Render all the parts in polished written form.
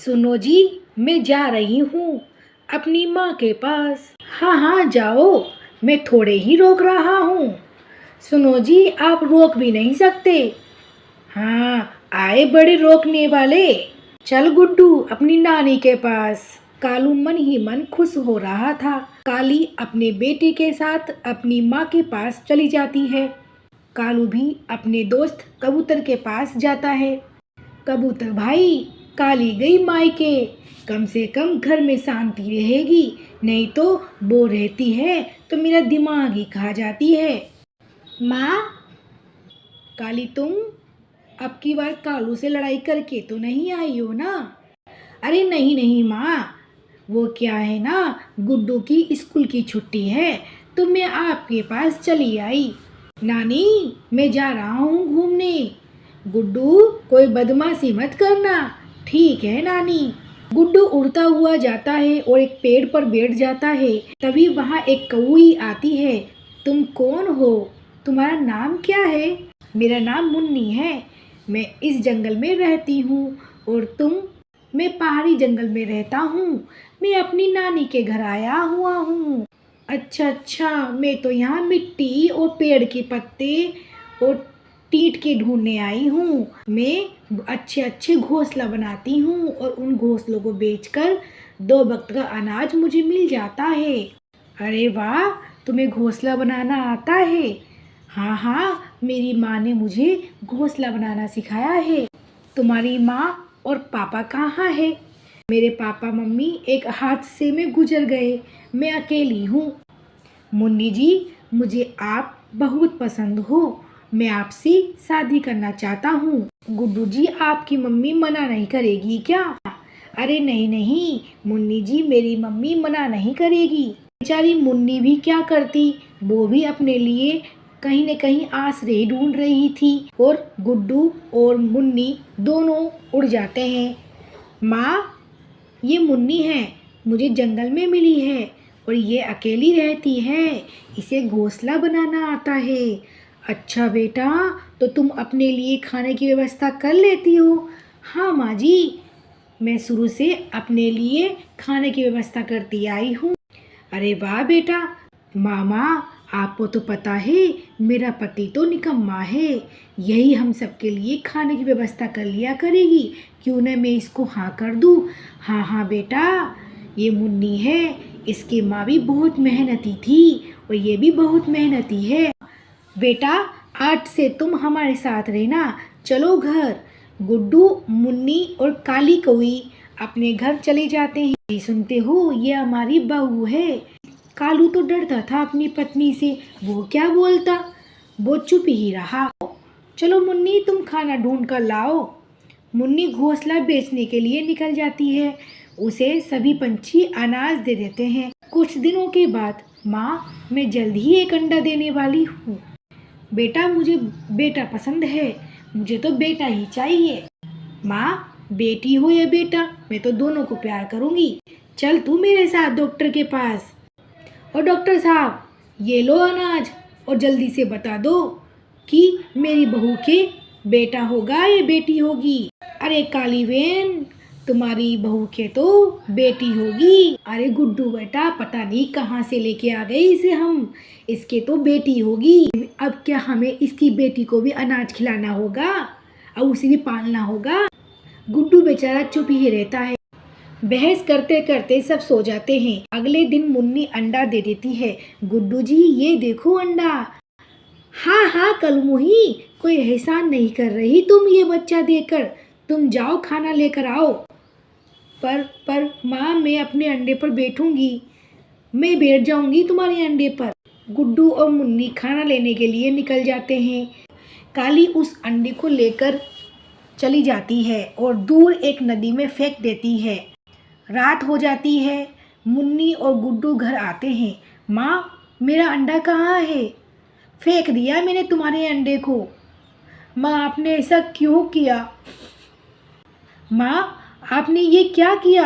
सुनो जी, मैं जा रही हूँ अपनी माँ के पास। हाँ हाँ जाओ, मैं थोड़े ही रोक रहा हूँ। सुनो जी, आप रोक भी नहीं सकते। हाँ, आए बड़े रोकने वाले। चल गुड्डू अपनी नानी के पास। कालू मन ही मन खुश हो रहा था। काली अपने बेटे के साथ अपनी माँ के पास चली जाती है। कालू भी अपने दोस्त कबूतर के पास जाता है। कबूतर भाई, काली गई मायके, कम से कम घर में शांति रहेगी, नहीं तो वो रहती है तो मेरा दिमाग ही खा जाती है। माँ, काली तुम अब की बार कालू से लड़ाई करके तो नहीं आई हो ना? अरे नहीं नहीं माँ, वो क्या है ना, गुड्डू की स्कूल की छुट्टी है तो मैं आपके पास चली आई। नानी, मैं जा रहा हूँ घूमने। गुड्डू, कोई बदमाशी मत करना। ठीक है नानी। गुड्डू उड़ता हुआ जाता है और एक पेड़ पर बैठ जाता है। तभी वहाँ एक कौई आती है। तुम कौन हो? तुम्हारा नाम क्या है? मेरा नाम मुन्नी है, मैं इस जंगल में रहती हूँ। और तुम? मैं पहाड़ी जंगल में रहता हूँ, मैं अपनी नानी के घर आया हुआ हूँ। अच्छा अच्छा, मैं तो यहाँ मिट्टी और पेड़ के पत्ते और टीट के ढूंढने आई हूँ। मैं अच्छे अच्छे घोंसला बनाती हूँ और उन घोंसलों को बेचकर 2 वक्त का अनाज मुझे मिल जाता है। अरे वाह, तुम्हें घोंसला बनाना आता है? हाँ हाँ, मेरी माँ ने मुझे घोंसला बनाना सिखाया है। तुम्हारी माँ और पापा कहाँ है? मेरे पापा मम्मी एक हादसे में गुजर गए, मैं अकेली हूँ। मुन्नी जी, मुझे आप बहुत पसंद हो, मैं आपसे शादी करना चाहता हूँ। गुड्डू जी, आपकी मम्मी मना नहीं करेगी क्या? अरे नहीं नहीं मुन्नी जी, मेरी मम्मी मना नहीं करेगी। बेचारी मुन्नी भी क्या करती, वो भी अपने लिए कहीं न कहीं आश्रय ढूंढ रही थी। और गुड्डू और मुन्नी दोनों उड़ जाते हैं। माँ, ये मुन्नी है, मुझे जंगल में मिली है और ये अकेली रहती है, इसे घोंसला बनाना आता है। अच्छा बेटा, तो तुम अपने लिए खाने की व्यवस्था कर लेती हो? हाँ माँ जी, मैं शुरू से अपने लिए खाने की व्यवस्था करती आई हूँ। अरे वाह बेटा। मामा, आपको तो पता है मेरा पति तो निकम्मा है, यही हम सबके लिए खाने की व्यवस्था कर लिया करेगी, क्यों न मैं इसको हाँ कर दूँ। हाँ हाँ बेटा, ये मुन्नी है, इसकी माँ भी बहुत मेहनती थी और ये भी बहुत मेहनती है। बेटा, आज से तुम हमारे साथ रहना, चलो घर। गुड्डू, मुन्नी और काली कौई अपने घर चले जाते हैं। सुनते हो, ये हमारी बहू है। कालू तो डरता था अपनी पत्नी से, वो क्या बोलता, वो चुप ही रहा। चलो मुन्नी, तुम खाना ढूंढ कर लाओ। मुन्नी घोंसला बेचने के लिए निकल जाती है, उसे सभी पंछी अनाज दे देते हैं। कुछ दिनों के बाद, माँ, मैं जल्द ही एक अंडा देने वाली हूँ। बेटा, मुझे बेटा पसंद है, मुझे तो बेटा ही चाहिए। माँ, बेटी हो या बेटा, मैं तो दोनों को प्यार करूँगी। चल तू मेरे साथ डॉक्टर के पास। और डॉक्टर साहब, ये लो अनाज और जल्दी से बता दो कि मेरी बहू के बेटा होगा या बेटी होगी। अरे काली बहन, तुम्हारी बहू के तो बेटी होगी। अरे गुड्डू बेटा, पता नहीं कहाँ से लेके आ गए इसे हम, इसके तो बेटी होगी। अब क्या हमें इसकी बेटी को भी अनाज खिलाना होगा और उसे भी पालना होगा? गुड्डू बेचारा चुप ही रहता है। बहस करते करते सब सो जाते हैं। अगले दिन मुन्नी अंडा दे देती है। गुड्डू जी, ये देखो अंडा। हाँ हाँ कलमुही, कोई एहसान नहीं कर रही तुम ये बच्चा देकर, तुम जाओ खाना लेकर आओ। पर माँ, मैं अपने अंडे पर बैठूंगी, मैं बैठ जाऊंगी तुम्हारे अंडे पर। गुड्डू और मुन्नी खाना लेने के लिए निकल जाते हैं। काली उस अंडे को लेकर चली जाती है और दूर एक नदी में फेंक देती है। रात हो जाती है। मुन्नी और गुड्डू घर आते हैं। माँ, मेरा अंडा कहाँ है? फेंक दिया मैंने तुम्हारे अंडे को। माँ, आपने ऐसा क्यों किया? माँ, आपने ये क्या किया?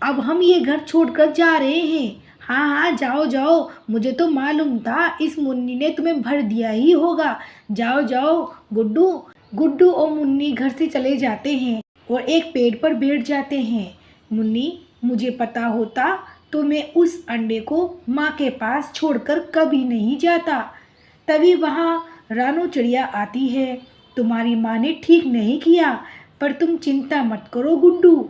अब हम ये घर छोड़कर जा रहे हैं। हाँ हाँ जाओ जाओ, मुझे तो मालूम था इस मुन्नी ने तुम्हें भर दिया ही होगा। जाओ जाओ। गुड्डू और मुन्नी घर से चले जाते हैं और एक पेड़ पर बैठ जाते हैं। मुन्नी, मुझे पता होता तो मैं उस अंडे को माँ के पास छोड़कर कभी नहीं जाता। तभी वहाँ रानू चिड़िया आती है। तुम्हारी माँ ने ठीक नहीं किया, पर तुम चिंता मत करो गुड्डू।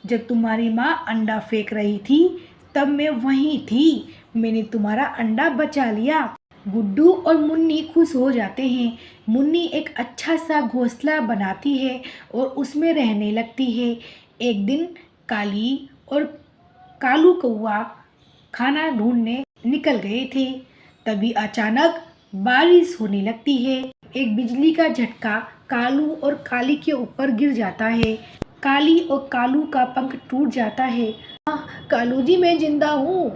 जब तुम्हारी माँ अंडा फेंक रही थी तब मैं वहीं थी। मैंने तुम्हारा अंडा बचा लिया। गुड्डू और मुन्नी खुश हो जाते हैं। मुन्नी एक अच्छा सा घोंसला बनाती है और उसमें रहने लगती है। एक दिन काली और कालू कौआ खाना ढूंढने निकल गए थे। तभी अचानक बारिश होने लगती है। एक बिजली का झटका कालू और काली के ऊपर गिर जाता है। काली और कालू का पंख टूट जाता है। कालू जी, मैं जिंदा हूँ।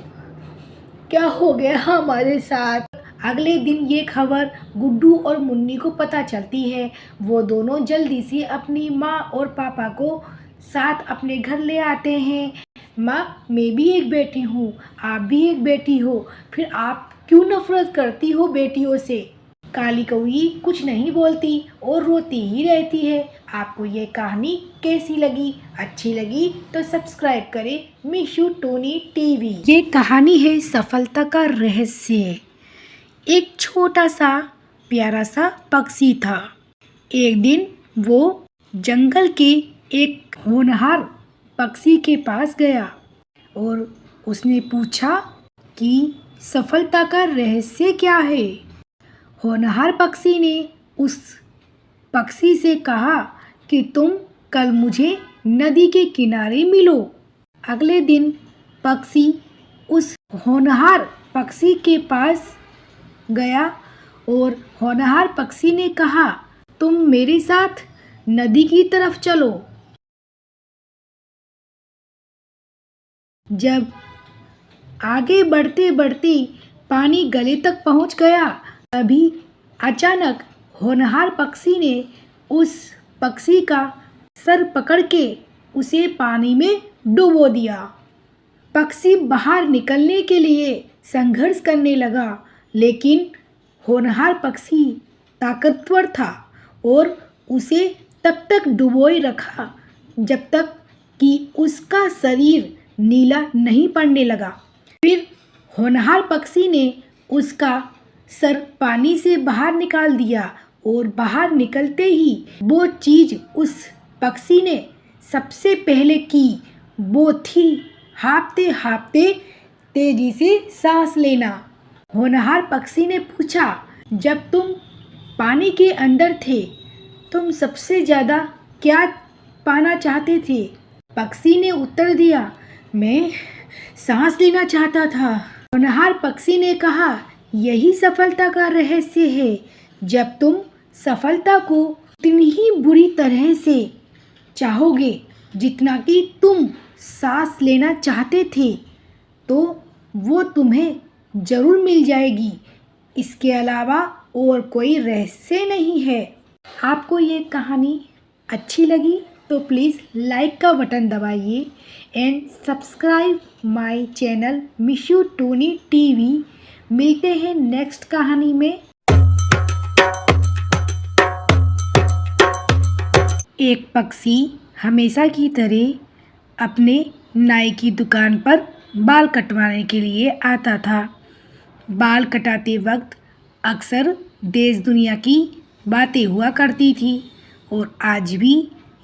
क्या हो गया हमारे साथ? अगले दिन ये खबर गुड्डू और मुन्नी को पता चलती है। वो दोनों जल्दी से अपनी माँ और पापा को साथ अपने घर ले आते हैं। माँ, मैं भी एक बेटी हूँ, आप भी एक बेटी हो, फिर आप क्यों नफरत करती हो बेटियों से? काली कौई कुछ नहीं बोलती और रोती ही रहती है। आपको ये कहानी कैसी लगी? अच्छी लगी तो सब्सक्राइब करें मिशू टोनी टीवी। ये कहानी है सफलता का रहस्य। एक छोटा सा प्यारा सा पक्षी था। एक दिन वो जंगल के एक होनहार पक्षी के पास गया और उसने पूछा कि सफलता का रहस्य क्या है। होनहार पक्षी ने उस पक्षी से कहा कि तुम कल मुझे नदी के किनारे मिलो। अगले दिन पक्षी उस होनहार पक्षी के पास गया और होनहार पक्षी ने कहा, तुम मेरे साथ नदी की तरफ चलो। जब आगे बढ़ते बढ़ते पानी गले तक पहुंच गया, तभी अचानक होनहार पक्षी ने उस पक्षी का सर पकड़ के उसे पानी में डुबो दिया। पक्षी बाहर निकलने के लिए संघर्ष करने लगा, लेकिन होनहार पक्षी ताकतवर था और उसे तब तक डुबोए रखा जब तक कि उसका शरीर नीला नहीं पड़ने लगा। फिर होनहार पक्षी ने उसका सर पानी से बाहर निकाल दिया और बाहर निकलते ही वो चीज़ उस पक्षी ने सबसे पहले की वो थी हाँफते हाँफते तेजी से सांस लेना। होनहार पक्षी ने पूछा, जब तुम पानी के अंदर थे तुम सबसे ज़्यादा क्या पाना चाहते थे? पक्षी ने उत्तर दिया, मैं सांस लेना चाहता था। होनहार पक्षी ने कहा, यही सफलता का रहस्य है। जब तुम सफलता को उतनी ही बुरी तरह से चाहोगे जितना कि तुम सांस लेना चाहते थे, तो वो तुम्हें ज़रूर मिल जाएगी। इसके अलावा और कोई रहस्य नहीं है। आपको ये कहानी अच्छी लगी तो प्लीज़ लाइक का बटन दबाइए and subscribe my channel Mishu Tony TV. मिलते हैं नेक्स्ट कहानी में। एक पक्षी हमेशा की तरह अपने नाई की दुकान पर बाल कटवाने के लिए आता था। बाल कटाते वक्त अक्सर देश दुनिया की बातें हुआ करती थी और आज भी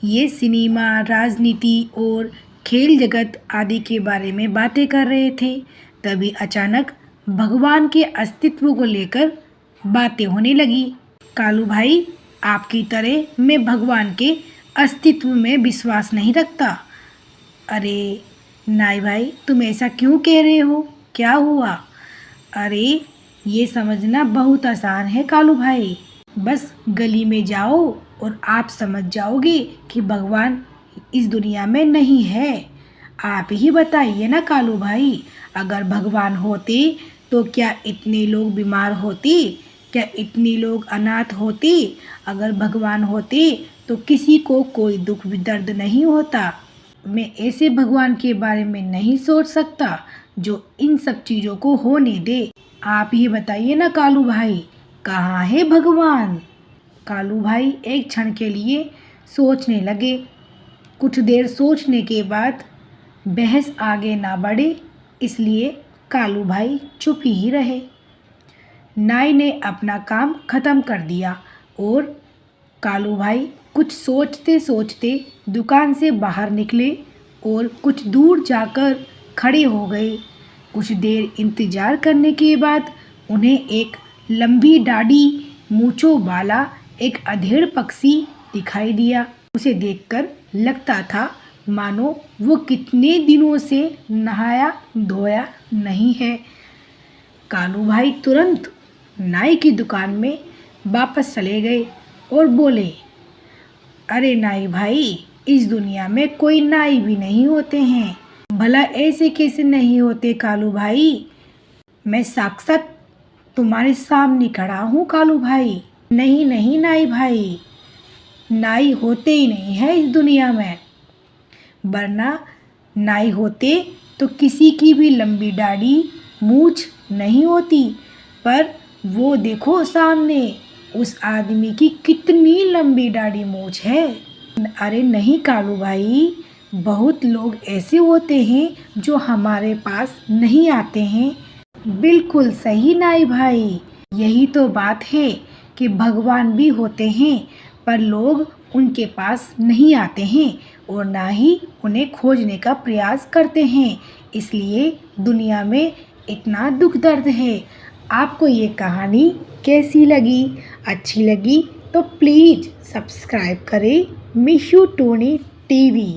ये सिनेमा, राजनीति और खेल जगत आदि के बारे में बातें कर रहे थे। तभी अचानक भगवान के अस्तित्व को लेकर बातें होने लगी। कालू भाई, आपकी तरह मैं भगवान के अस्तित्व में विश्वास नहीं रखता। अरे नाई भाई, तुम ऐसा क्यों कह रहे हो? क्या हुआ? अरे ये समझना बहुत आसान है कालू भाई। बस गली में जाओ और आप समझ जाओगे कि भगवान इस दुनिया में नहीं है। आप ही बताइए ना कालू भाई, अगर भगवान होते तो क्या इतने लोग बीमार होते? क्या इतने लोग अनाथ होते? अगर भगवान होते तो किसी को कोई दुख दर्द नहीं होता। मैं ऐसे भगवान के बारे में नहीं सोच सकता जो इन सब चीज़ों को होने दे। आप ही बताइए ना कालू भाई, कहाँ है भगवान? कालू भाई एक क्षण के लिए सोचने लगे। कुछ देर सोचने के बाद बहस आगे ना बढ़े इसलिए कालू भाई चुप ही रहे। नाई ने अपना काम ख़त्म कर दिया और कालू भाई कुछ सोचते सोचते दुकान से बाहर निकले और कुछ दूर जाकर खड़े हो गए। कुछ देर इंतज़ार करने के बाद उन्हें एक लंबी दाढ़ी मूंछों वाला एक अधेड़ पक्षी दिखाई दिया। उसे देखकर लगता था मानो वो कितने दिनों से नहाया धोया नहीं है। कालू भाई तुरंत नाई की दुकान में वापस चले गए और बोले, अरे नाई भाई, इस दुनिया में कोई नाई भी नहीं होते हैं। भला ऐसे कैसे नहीं होते कालू भाई? मैं साक्षात तुम्हारे सामने खड़ा हूँ कालू भाई। नहीं नहीं नाई भाई, नाई होते ही नहीं है इस दुनिया में, वरना नाई होते तो किसी की भी लंबी दाढ़ी मूंछ नहीं होती। पर वो देखो सामने उस आदमी की कितनी लंबी दाढ़ी मूंछ है। अरे नहीं कालू भाई, बहुत लोग ऐसे होते हैं जो हमारे पास नहीं आते हैं। बिल्कुल सही नाई भाई, यही तो बात है कि भगवान भी होते हैं पर लोग उनके पास नहीं आते हैं और ना ही उन्हें खोजने का प्रयास करते हैं, इसलिए दुनिया में इतना दुख दर्द है। आपको ये कहानी कैसी लगी? अच्छी लगी तो प्लीज़ सब्सक्राइब करें मिशू टोनी टीवी।